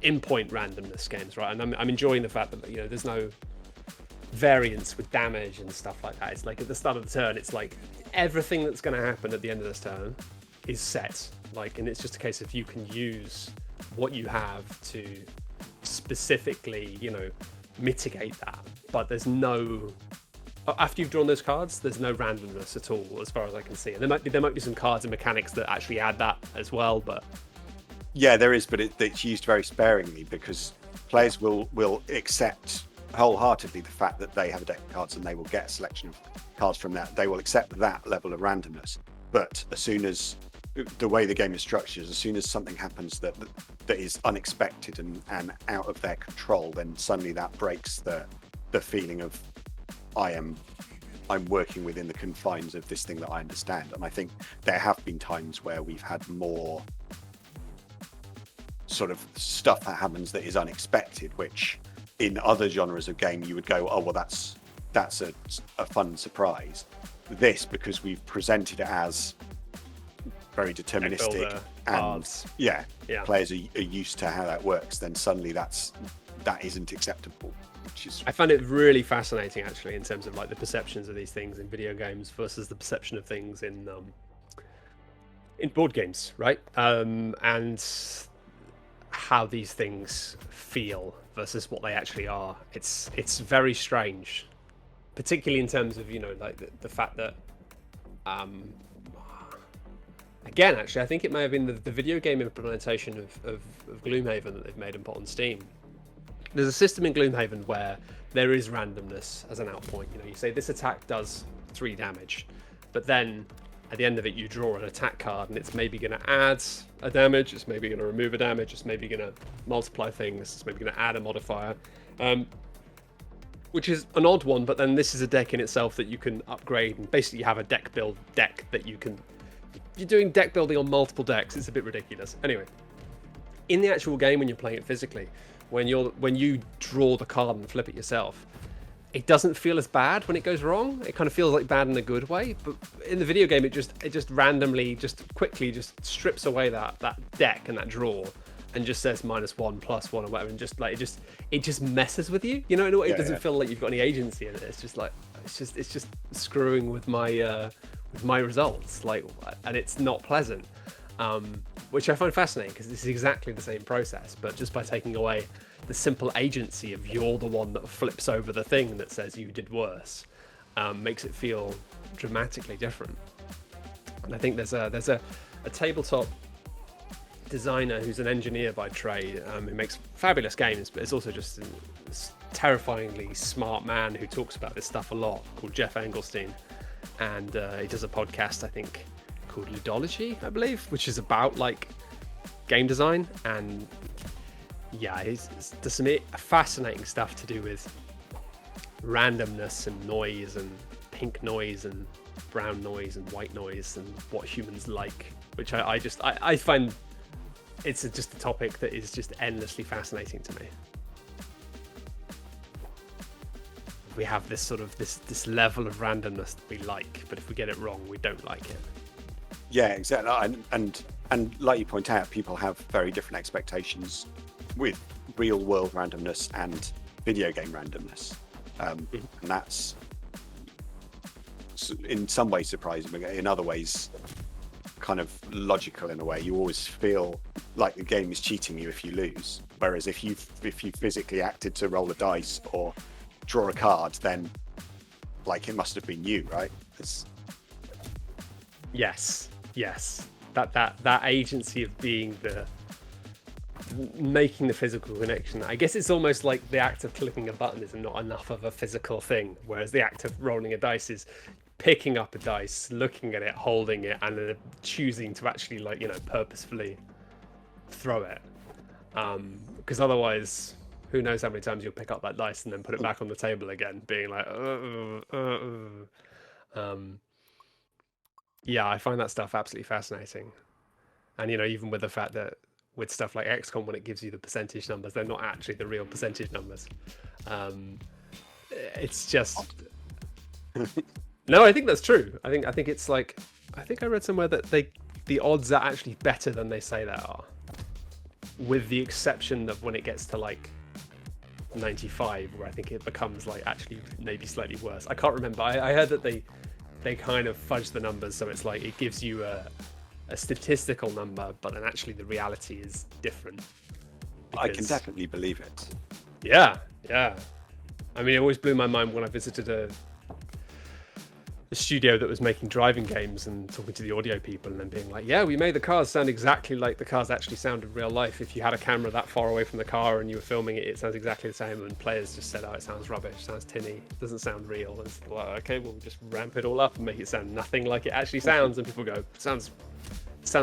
in-point randomness games, right? And I'm enjoying the fact that there's no variance with damage and stuff like that. It's like at the start of the turn, it's like everything that's going to happen at the end of this turn is set, and it's just a case of you can use what you have to specifically mitigate that, but there's no, after you've drawn those cards, there's no randomness at all as far as I can see. And there might be some cards and mechanics that actually add that as well, but yeah, there is, but it's used very sparingly, because players will accept wholeheartedly the fact that they have a deck of cards and they will get a selection of cards from that. They will accept that level of randomness. But as soon as the way the game is structured, as soon as something happens that is unexpected and out of their control, then suddenly that breaks the feeling of I'm working within the confines of this thing that I understand. And I think there have been times where we've had more sort of stuff that happens that is unexpected, which in other genres of game you would go, oh well, that's a fun surprise. This, because we've presented it as very deterministic and players are used to how that works, then suddenly that isn't acceptable, which is, I find it really fascinating actually, in terms of like the perceptions of these things in video games versus the perception of things in board games, right? And how these things feel versus what they actually are. It's very strange, particularly in terms of like the fact that again, actually, I think it may have been the video game implementation of Gloomhaven that they've made and put on Steam. There's a system in Gloomhaven where there is randomness as an outpoint. You say this attack does 3 damage, but then at the end of it you draw an attack card, and it's maybe going to add a damage, it's maybe going to remove a damage, it's maybe going to multiply things, it's maybe going to add a modifier, which is an odd one. But then this is a deck in itself that you can upgrade, and basically you have a deck build deck that you can, you're doing deck building on multiple decks. It's a bit ridiculous. Anyway, in the actual game, when you're playing it physically, when you draw the card and flip it yourself, it doesn't feel as bad when it goes wrong. It kind of feels like bad in a good way. But in the video game, it just randomly, just quickly, just strips away that deck and that draw, and just says -1, +1, or whatever, and just like it just messes with you. In a way, it doesn't feel like you've got any agency in it. It's just like it's just screwing with my results, and it's not pleasant. Which I find fascinating, because this is exactly the same process, but just by taking away the simple agency of you're the one that flips over the thing that says you did worse. makes it feel dramatically different. And I think there's a tabletop designer who's an engineer by trade, who makes fabulous games, but is also just a terrifyingly smart man who talks about this stuff a lot, called Jeff Engelstein. And he does a podcast, I think, called Ludology, I believe, which is about like game design. And yeah, there's some fascinating stuff to do with randomness and noise and pink noise and brown noise and white noise and what humans like, which I find it's just a topic that is just endlessly fascinating to me. We have this sort of this level of randomness that we like, but if we get it wrong, we don't like it. Yeah, exactly. And like you point out, people have very different expectations with real world randomness and video game randomness. And that's in some ways surprising, but in other ways kind of logical in a way. You always feel like the game is cheating you if you lose. Whereas if you physically acted to roll a dice or draw a card, then like it must have been you, right? Yes. That agency of being making the physical connection. I guess it's almost like the act of clicking a button is not enough of a physical thing, whereas the act of rolling a dice is picking up a dice, looking at it, holding it, and then choosing to actually purposefully throw it. Because otherwise, who knows how many times you'll pick up that dice and then put it back on the table again, being like, yeah, I find that stuff absolutely fascinating. And, even with the fact that with stuff like XCOM, when it gives you the percentage numbers, they're not actually the real percentage numbers. It's just... No, I think that's true. I think it's like... I think I read somewhere that the odds are actually better than they say they are. With the exception of when it gets to like 95, where I think it becomes like actually maybe slightly worse. I can't remember. I heard that they kind of fudge the numbers, so it's like it gives you a statistical number, but then actually the reality is different. I can definitely believe it. Yeah. I mean, it always blew my mind when I visited a studio that was making driving games and talking to the audio people and then being like, yeah, we made the cars sound exactly like the cars actually sound in real life. If you had a camera that far away from the car and you were filming it, it sounds exactly the same. And players just said, oh, it sounds rubbish, it sounds tinny, it doesn't sound real. And it's like, well, okay, we'll just ramp it all up and make it sound nothing like it actually sounds. And people go, it sounds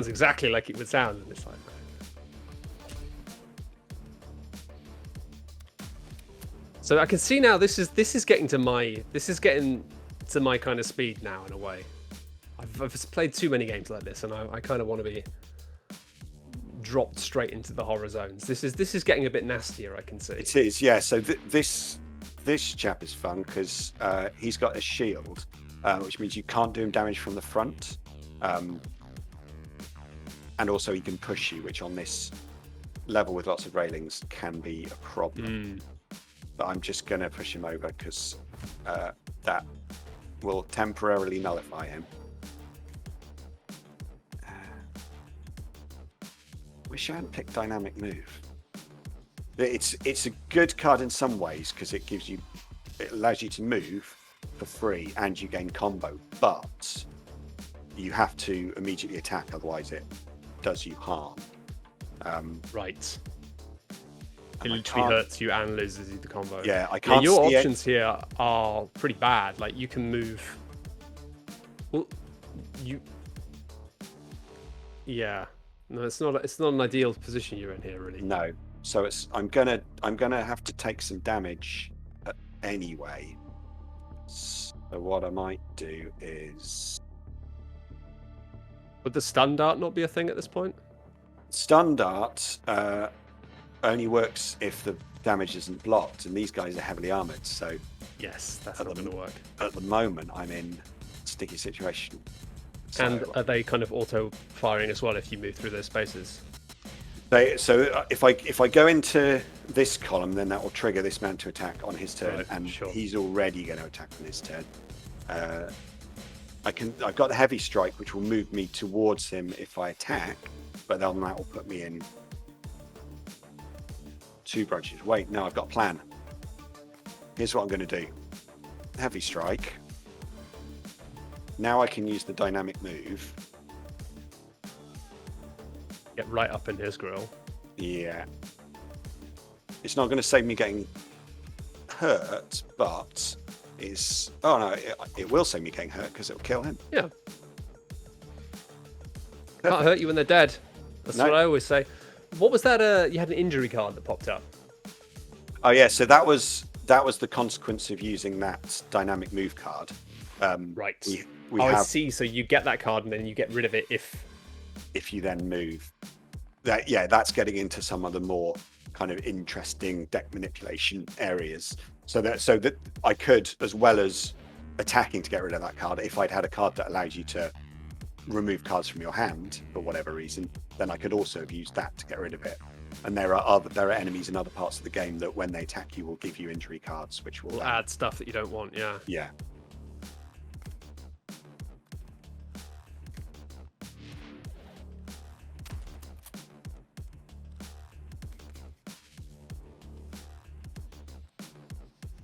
exactly like it would sound. And it's like, so I can see now this is getting to my kind of speed now in a way. I've played too many games like this, and I kind of want to be dropped straight into the horror zones. This is getting a bit nastier, I can see. It is, yeah. So this chap is fun because he's got a shield, which means you can't do him damage from the front, and also he can push you, which on this level with lots of railings can be a problem. But I'm just going to push him over because that will temporarily nullify him. Wish I hadn't picked dynamic move. It's a good card in some ways because it allows you to move for free and you gain combo, but you have to immediately attack, otherwise it does you harm. Right. It literally hurts you and loses you the combo. Yeah, I can't. Your options here are pretty bad. Like you can move. Well, yeah. No, it's not an ideal position you're in here, really. No. So I'm gonna have to take some damage anyway. So what I might do is. Would the stun dart not be a thing at this point? Stun dart only works if the damage isn't blocked, and these guys are heavily armored, so yes, that's not going to work. At the moment, I'm in a sticky situation. So, and are they kind of auto firing as well if you move through those spaces? So if I go into this column, then that will trigger this man to attack on his turn, right, and sure. He's already going to attack on his turn. I've got the heavy strike, which will move me towards him if I attack, but then that will put me in 2 branches. Wait, no, I've got a plan. Here's what I'm going to do. Heavy strike. now I can use the dynamic move. Get right up in his grill. Yeah. It's not going to save me getting hurt, but oh no, it will save me getting hurt because it'll kill him. Yeah. Can't hurt you when they're dead. That's what I always say. What was that? You had an injury card that popped up. Oh yeah, so that was the consequence of using that dynamic move card. Right. I see. So you get that card and then you get rid of it if you then move. That's getting into some of the more kind of interesting deck manipulation areas. So that I could, as well as attacking to get rid of that card, if I'd had a card that allows you to remove cards from your hand for whatever reason, then I could also have used that to get rid of it. And there are enemies in other parts of the game that when they attack you will give you injury cards, which will add stuff that you don't want. Yeah.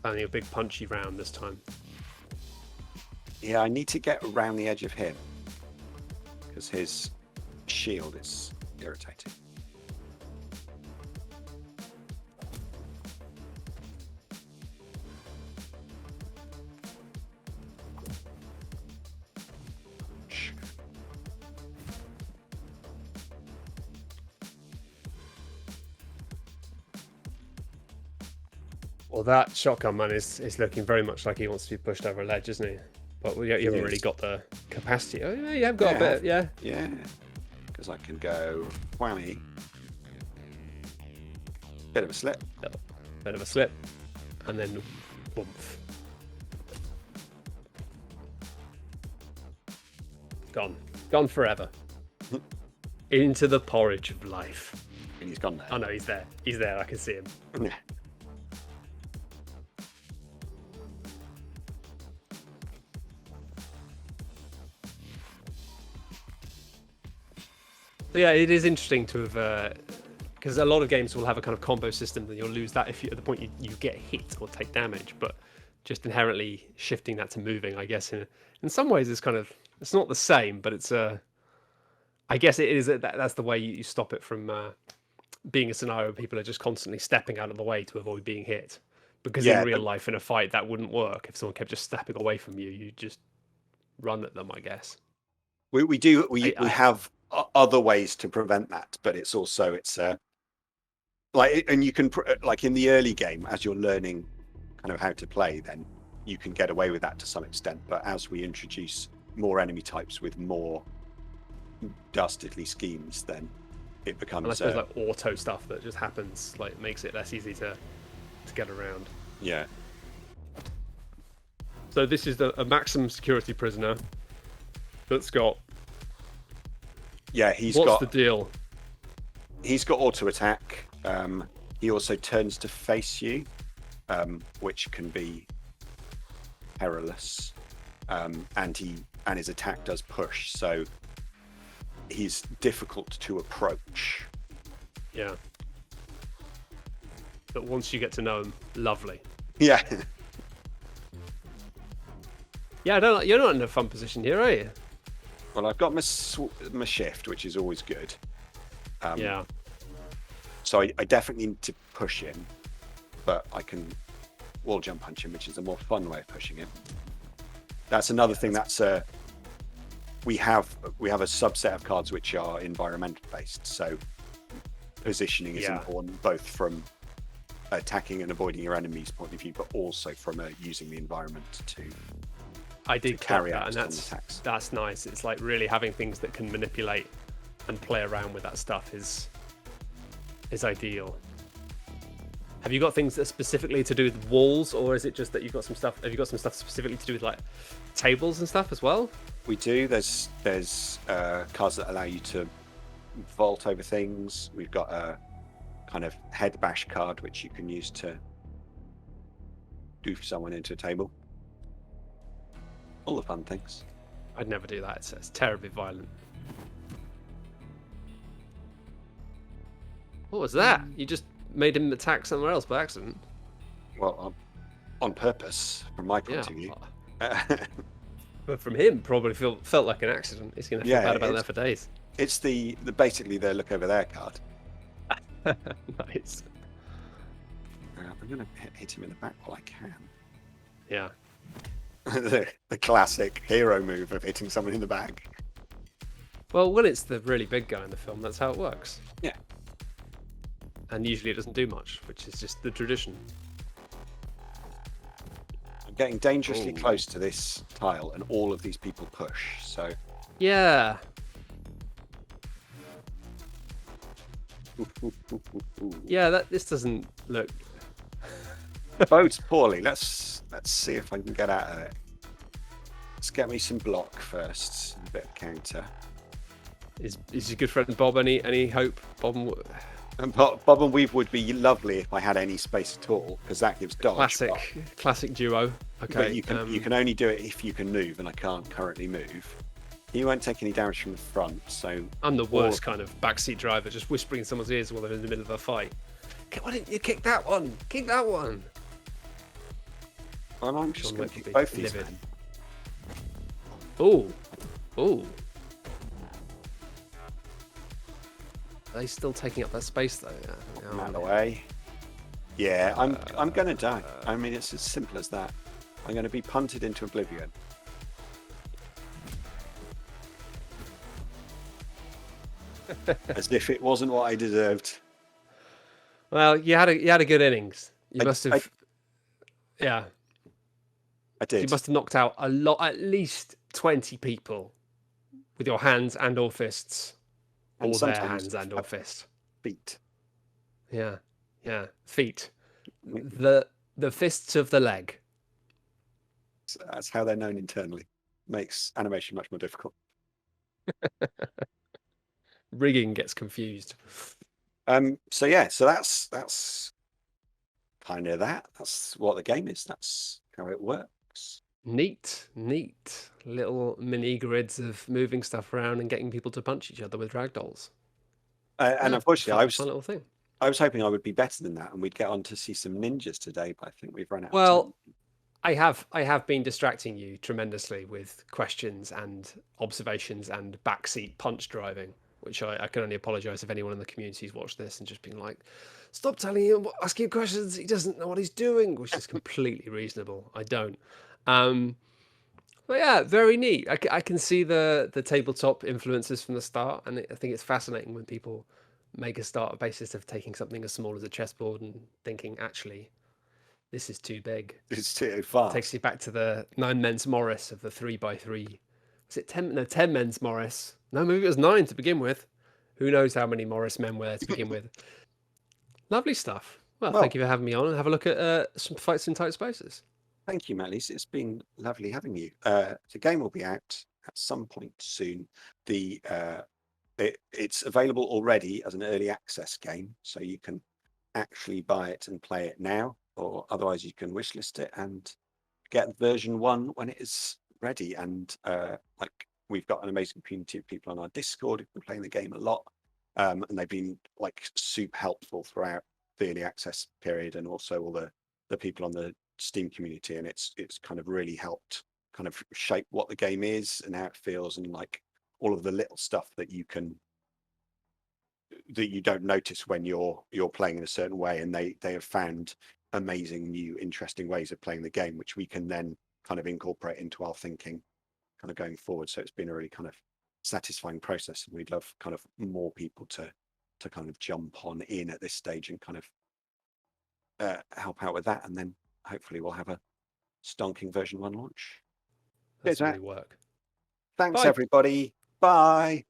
Planning a big punchy round this time. Yeah, I need to get around the edge of him because his shield is irritating. Well, that shotgun man is looking very much like he wants to be pushed over a ledge, isn't he? But you haven't really got the capacity. Oh, yeah, you have got a bit, yeah. Yeah, because I can go whammy. Bit of a slip. Bit of a slip. And then boom. Gone. Gone forever. Into the porridge of life. And he's gone there. Oh, no, he's there. He's there. I can see him. Yeah. So yeah, it is interesting to have, because a lot of games will have a kind of combo system, and you'll lose that if at the point you get hit or take damage. But just inherently shifting that to moving, I guess, in some ways, it's not the same, but it's I guess it is. That's the way you stop it from being a scenario where people are just constantly stepping out of the way to avoid being hit. Because in real life, in a fight, that wouldn't work. If someone kept just stepping away from you, you just run at them, I guess. We have other ways to prevent that, but it's like, and you can like in the early game as you're learning kind of how to play, then you can get away with that to some extent. But as we introduce more enemy types with more dastardly schemes, then it becomes. And I suppose like auto stuff that just happens, like makes it less easy to get around. Yeah. So this is a maximum security prisoner that's got. Yeah, What's the deal? He's got auto attack. He also turns to face you, which can be perilous. And his attack does push, so he's difficult to approach. Yeah. But once you get to know him, lovely. Yeah. Yeah, you're not in a fun position here, are you? Well, I've got my shift, which is always good. Yeah. So I definitely need to push him, but I can wall jump punch him, which is a more fun way of pushing him. That's another thing. We have a subset of cards which are environmental based. So positioning is important, both from attacking and avoiding your enemy's point of view, but also from using the environment to. I did carry that, out and that's nice. It's like really having things that can manipulate and play around with that stuff is ideal. Have you got things that are specifically to do with walls, or is it just that you've got some stuff? Have you got some stuff specifically to do with like tables and stuff as well? We do. There's cards that allow you to vault over things. We've got a kind of head bash card which you can use to doof someone into a table. All the fun things. I'd never do that. It's terribly violent. What was that? You just made him attack somewhere else by accident? Well, on purpose, from my point of view. But from him, probably felt like an accident. He's going to feel Yeah, bad about that for days. it's the basically the look over there card. Nice. I'm going to hit him in the back while I can. Yeah. The classic hero move of hitting someone in the back. Well, when it's the really big guy in the film, that's how it works. Yeah. And usually it doesn't do much, which is just the tradition. I'm getting dangerously Ooh. close to this tile, and all of these people push. So Yeah. Yeah, this doesn't look. bodes poorly. Let's see if I can get out of it. Let's get me some block first. A bit of counter. Is your good friend Bob any hope? Bob And Bob and Weave would be lovely if I had any space at all, because that gives dodge. classic duo. Okay. But you can only do it if you can move, and I can't currently move. You won't take any damage from the front, so I'm the worst kind of backseat driver, just whispering in someone's ears while they're in the middle of a fight. Why didn't you kick that one? Kick that one. and I'm just going to kick both these men. Oh. Are they still taking up that space though? Yeah. Out of the way. Yeah, I'm going to die. I mean, it's as simple as that. I'm going to be punted into oblivion. As if it wasn't what I deserved. Well, you had a good innings. You must have. Yeah. I did. You must have knocked out a lot, at least 20 people, with your hands and or fists, And or their sometimes hands and or fists. Feet. Yeah, feet. The fists of the leg. That's how they're known internally. Makes animation much more difficult. Rigging gets confused. So yeah, so that's kind of that. That's what the game is. That's how it works. Neat. Little mini grids of moving stuff around and getting people to punch each other with ragdolls. And unfortunately, fun little thing. I was hoping I would be better than that, and we'd get on to see some ninjas today. But I think we've run out. Well, of time. I have been distracting you tremendously with questions and observations and backseat punch driving, which I can only apologise if anyone in the community's watched this and just been like, stop telling him, asking him questions, he doesn't know what he's doing, which is completely reasonable. I don't. But yeah, very neat. I can see the tabletop influences from the start, and I think it's fascinating when people make a starter basis of taking something as small as a chessboard and thinking, actually, this is too big. It's too far. Takes you back to the 9 men's Morris of the 3x3. Was it 10? No, 10 men's Morris. No, maybe it was 9 to begin with. Who knows how many Morris men were there to begin with. Lovely stuff. Well, thank you for having me on and have a look at some fights in tight spaces. Thank you, Matt-Lise. It's been lovely having you. The game will be out at some point soon. It's available already as an early access game, so you can actually buy it and play it now, or otherwise you can wishlist it and get version 1 when it is ready. And like, we've got an amazing community of people on our Discord who've been playing the game a lot, and they've been like super helpful throughout the early access period, and also all the people on the Steam community, and it's kind of really helped kind of shape what the game is and how it feels, and like all of the little stuff that you don't notice when you're playing in a certain way, and they have found amazing new interesting ways of playing the game, which we can then kind of incorporate into our thinking kind of going forward. So it's been a really kind of satisfying process, and we'd love kind of more people to kind of jump on in at this stage and kind of help out with that, and then hopefully we'll have a stonking version 1 launch. That's really work. Thanks, Bye. everybody. Bye.